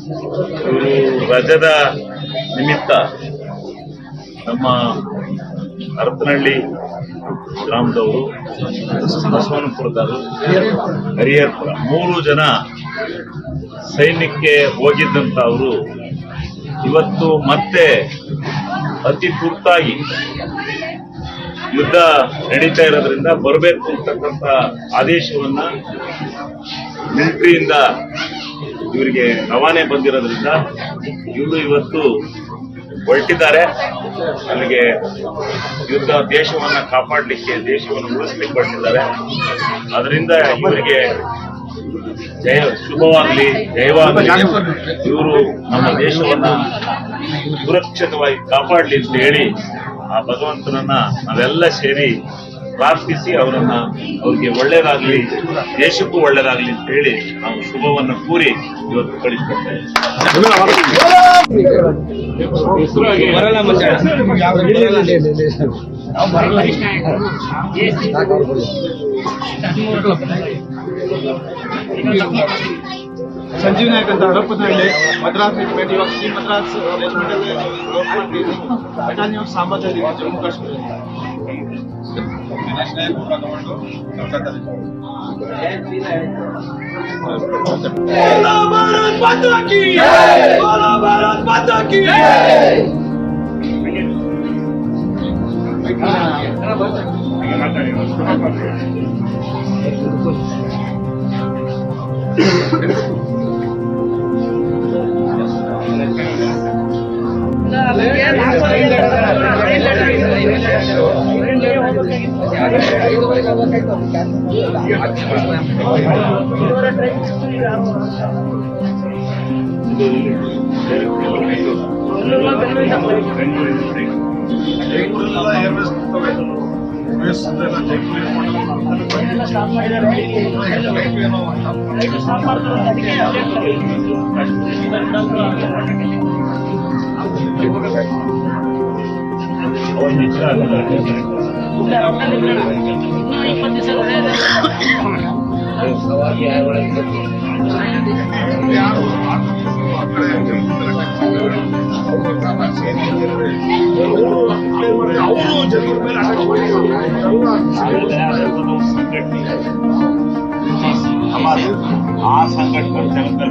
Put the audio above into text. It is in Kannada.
ಇವರು ರಜದ ನಿಮಿತ್ತ ನಮ್ಮ ಹರಪನಹಳ್ಳಿ ಗ್ರಾಮದವರು, ಬಸವನಪುರದವರು, ಹರಿಹರಪುರ 3 ಜನ ಸೈನ್ಯಕ್ಕೆ ಹೋಗಿದ್ದಂತ ಅವರು ಇವತ್ತು ಮತ್ತೆ ಅತಿ ತುರ್ತಾಗಿ ಯುದ್ಧ ನಡೀತಾ ಇರೋದ್ರಿಂದ ಬರಬೇಕು ಅಂತಕ್ಕಂಥ ಆದೇಶವನ್ನ ಮಿಲಿಟರಿಯಿಂದ ಇವರಿಗೆ ರವಾನೆ ಬಂದಿರೋದ್ರಿಂದ ಇವರು ಇವತ್ತು ಹೊರಟಿದ್ದಾರೆ. ಅಲ್ಲಿಗೆ ಯುದ್ಧ ದೇಶವನ್ನ ಕಾಪಾಡಲಿಕ್ಕೆ, ದೇಶವನ್ನು ಉಳಿಸ್ಲಿಕ್ಕೆ ಹೊರಟಿದ್ದಾರೆ. ಅದರಿಂದ ಇವರಿಗೆ ಶುಭವಾಗಲಿ, ಜಯವಾಗಲಿ. ಇವರು ನಮ್ಮ ದೇಶವನ್ನ ಸುರಕ್ಷಿತವಾಗಿ ಕಾಪಾಡಲಿ ಅಂತ ಹೇಳಿ ಆ ಭಗವಂತನನ್ನ ನಾವೆಲ್ಲ ಸೇರಿ ಪ್ರಾರ್ಥಿಸಿ ಅವ್ರಿಗೆ ಒಳ್ಳೇದಾಗ್ಲಿ, ದೇಶಕ್ಕೂ ಒಳ್ಳೇದಾಗ್ಲಿ ಅಂತ ಹೇಳಿ ನಾವು ಶುಭವನ್ನು ಕೂರಿ ಇವತ್ತು ಕಳಿಸ್ಕೊಡ್ತೇವೆ. ಸಂಜೀವ್ ನಾಯಕ್ ಅಂತ ಹರಪನಹಳ್ಳಿ, ಮದ್ರಾಸ್ ರೆಜಿಮೆಂಟ್, ಇವಾಗ ಶ್ರೀ ಮದ್ರಾಸ್ ಬಟಾಲಿಯನ್ ಆಫ್ ಸಾಂಬಾದಲ್ಲಿ ಜಮ್ಮು ಕಾಶ್ಮೀರ. ಆ ಸಂಘಟನೆ